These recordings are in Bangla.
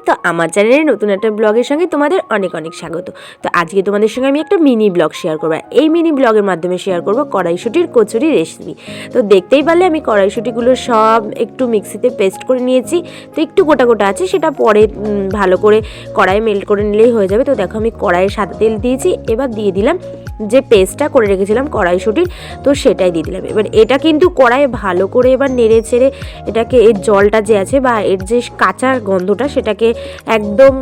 তো আমার চ্যানেলে নতুন একটা ব্লগের সঙ্গে তোমাদের অনেক অনেক স্বাগত। তো আজকে তোমাদের সঙ্গে আমি একটা মিনি ব্লগ শেয়ার করবো। এই মিনি ব্লগের মাধ্যমে শেয়ার করবো কড়াইশুঁটির কচুরি রেসিপি। তো দেখতেই পারলে আমি কড়াইশুঁটিগুলো সব একটু মিক্সিতে পেস্ট করে নিয়েছি। তো একটু গোটা গোটা আছে, সেটা পরে ভালো করে কড়াইয়ে মেল্ট করে নিলেই হয়ে যাবে। তো দেখো আমি কড়াইয়ে সাদা তেল দিয়েছি, এবার দিয়ে দিলাম যে পেস্টটা করে রেখেছিলাম কড়াইশুঁটির, তো সেটাই দিয়ে দিলাম। এবার এটা কিন্তু কড়াইয়ে ভালো করে এবার নেড়ে ছেড়ে এটাকে, এর জলটা যে আছে বা এর যে কাঁচা গন্ধটা সেটাকে একদম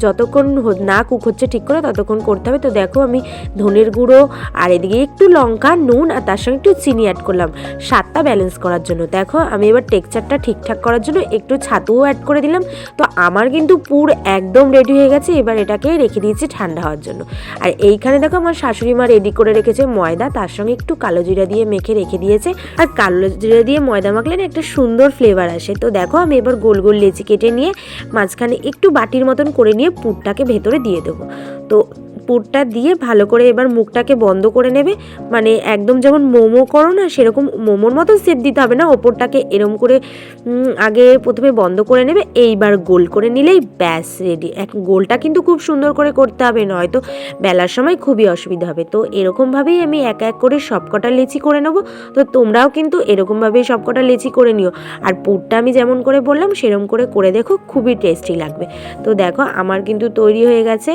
যতক্ষণ না কুক হচ্ছে ঠিক করে ততক্ষণ করতে হবে। তো দেখো আমি ধনের গুঁড়ো আর এদিকে একটু লঙ্কা, নুন আর তার সঙ্গে একটু চিনি অ্যাড করলাম স্বাদটা ব্যালেন্স করার জন্য। দেখো আমি এবার টেক্সচারটা ঠিকঠাক করার জন্য একটু ছাতুও অ্যাড করে দিলাম। তো আমার কিন্তু পুর একদম রেডি হয়ে গেছে। এবার এটাকে রেখে দিয়েছি ঠান্ডা হওয়ার জন্য। আর এইখানে দেখো আমার শাশুড়ি মা রেডি করে রেখেছে ময়দা, তার সঙ্গে একটু কালো জিরা দিয়ে মেখে রেখে দিয়েছে। আর কালো জিরা দিয়ে ময়দা মাখলে না একটা সুন্দর ফ্লেভার আসে। তো দেখো আমি এবার গোল গোল লেচি কেটে নিয়ে মাঝখানে একটু বাটির মতন করে নিয়ে পুরটাকে ভেতরে দিয়ে দেবো। তো পুরটা দিয়ে ভালো করে এবার মুখটাকে বন্ধ করে নেবে, মানে একদম যেমন মোমো করো না সেরকম মোমোর মতো শেপ দিতে হবে না, ওপরটাকে এরম করে আগে প্রথমে বন্ধ করে নেবে, এইবার গোল করে নিলেই ব্যাস রেডি। গোলটা কিন্তু খুব সুন্দর করে করতে হবে, নয়তো বেলার সময় খুবই অসুবিধা হবে। তো এরকমভাবেই আমি এক এক করে সবকটা লেচি করে নেবো। তো তোমরাও কিন্তু এরকমভাবেই সবকটা লেচি করে নিও। আর পুরটা আমি যেমন করে বললাম সেরকম করে দেখো, খুবই টেস্টি লাগবে। তো দেখো আমার কিন্তু তৈরি হয়ে গেছে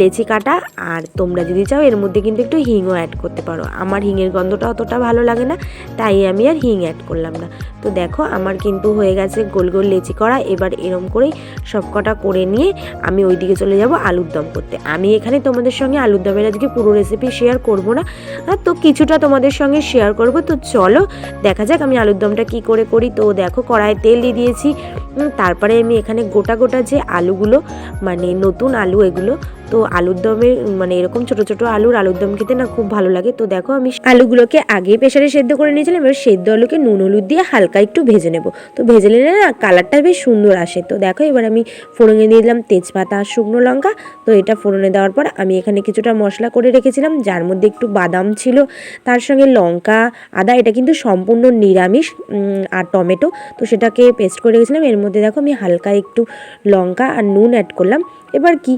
লেচি কাটা। আর তোমরা যদি চাও এর মধ্যে কিন্তু একটু হিংও অ্যাড করতে পারো। আমার হিঙের গন্ধটা অতটা ভালো লাগে না, তাই আমি আর হিং অ্যাড করলাম না। তো দেখো আমার কিন্তু হয়ে গেছে গোল গোল লেচি করা। এবার এরম করেই সবকটা করে নিয়ে আমি ওইদিকে চলে যাব আলুর দম করতে। আমি এখানে তোমাদের সঙ্গে আলুর দমের আজকে পুরো রেসিপি শেয়ার করব না, তো কিছুটা তোমাদের সঙ্গে শেয়ার করব। তো চলো দেখা যাক আমি আলুর দমটা কি করে করি। তো দেখো কড়াইয়ে তেল দিয়ে দিয়েছি, তারপরে আমি এখানে গোটা গোটা যে আলুগুলো, মানে নতুন আলু এগুলো, তো আলুর দমের মানে এরকম ছোট ছোট আলুর দম খেতে না খুব ভালো লাগে। তো দেখো আমি আলুগুলোকে আগে প্রেসারে সেদ্ধ করে নিয়েছিলাম। এবার সেদ্ধ আলুকে নুন হলুদ দিয়ে হালকা একটু ভেজে নেব। তো ভেজে নিলে না কালারটা বেশ সুন্দর আসে। তো দেখো এবার আমি ফোড়নে দিয়ে দিলাম তেজপাতা আর শুকনো লঙ্কা। তো এটা ফোড়নে দেওয়ার পর আমি এখানে কিছুটা মশলা করে রেখেছিলাম, যার মধ্যে একটু বাদাম ছিল, তার সঙ্গে লঙ্কা, আদা, এটা কিন্তু সম্পূর্ণ নিরামিষ, আর টমেটো, তো সেটাকে পেস্ট করে রেখেছিলাম। এর মধ্যে দেখো আমি হালকা একটু লঙ্কা আর নুন অ্যাড করলাম। এবার কি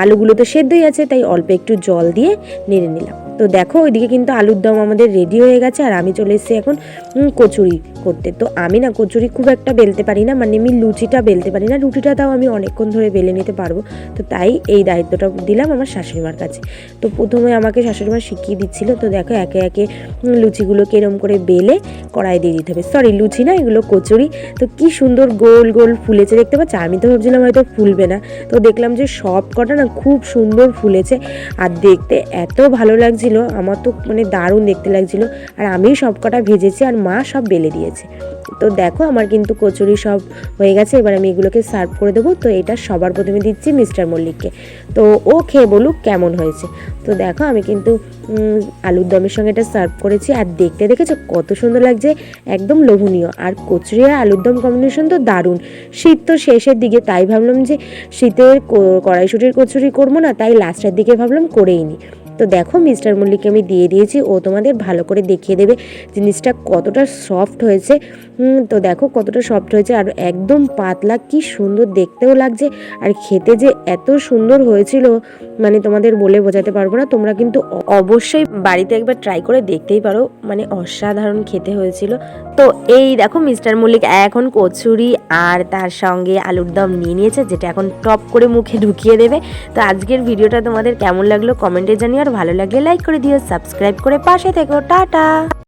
আলুগুলো তো সেদ্ধই আছে, তাই অল্প একটু জল দিয়ে নেড়ে নিলাম। তো দেখো ওইদিকে কিন্তু আলুর দম আমাদের রেডি হয়ে গেছে। আর আমি চলে এসেছি এখন কচুরি করতে। তো আমি না কচুরি খুব একটা বেলতে পারি না, মানে আমি লুচিটা বেলতে পারি না, রুটিটা তাও আমি অনেকক্ষণ ধরে বেলে নিতে পারবো। তো তাই এই দায়িত্বটা দিলাম আমার শাশুড়িমার কাছে। তো প্রথমে আমাকে শাশুড়িমা শিখিয়ে দিচ্ছিল। তো দেখো একে একে লুচিগুলোকে এরম করে বেলে কড়াই দিয়ে দিতে হবে। সরি, লুচি না, এগুলো কচুরি। তো কি সুন্দর গোল গোল ফুলেছে দেখতে পাচ্ছ। আমি তো ভাবছিলাম হয়তো ফুলবে না, তো দেখলাম যে সব কটা না খুব সুন্দর ফুলেছে। আর দেখতে এত ভালো লাগছিল, আমার তো মানে দারুণ দেখতে লাগছিল। আর আমি সব কটা ভেজেছি আর মা সব বেলে দিয়েছে। তো দেখো আমার কিন্তু কচুরি সব হয়ে গেছে। এবার আমি এগুলোকে সার্ভ করে দেবো। তো এটা সবার প্রথমে দিচ্ছি মিস্টার মল্লিককে, তো ও খেয়ে বলুক কেমন হয়েছে। তো দেখো আমি কিন্তু আলুর দমের সঙ্গে এটা সার্ভ করেছি। আর দেখতে দেখেছো কত সুন্দর লাগছে, একদম লোভনীয়। আর কচুরি আর আলুর দম কম্বিনেশন তো দারুণ। শীত তো শেষের দিকে, তাই ভাবলাম যে শীতের কড়াইশুঁটির কচুরি করবো না, তাই লাস্টের দিকে ভাবলাম করেই নিই। তো দেখো মিস্টার মল্লিককে আমি দিয়ে দিয়েছি, ও তোমাদের ভালো করে দেখিয়ে দেবে জিনিসটা কতটা সফট হয়েছে। তো দেখো কতটা সফট হয়েছে, আর একদম পাতলা, কি সুন্দর দেখতেও লাগছে। আর খেতে যে এত সুন্দর হয়েছিল, মানে তোমাদের বলে বোঝাতে পারবো না। তোমরা কিন্তু অবশ্যই বাড়িতে একবার ট্রাই করে দেখতেই পারো, মানে অসাধারণ খেতে হয়েছিল। তো এই দেখো মিস্টার মল্লিক এখন কচুরি আর তার সঙ্গে আলুর দম নিয়ে নিয়েছে, যেটা এখন টপ করে মুখে ঢুকিয়ে দেবে। তো আজকের ভিডিওটা তোমাদের কেমন লাগলো কমেন্টে জানিও, আর ভালো লাগলে লাইক করে দিও, সাবস্ক্রাইব করে পাশে থেকো। টাটা।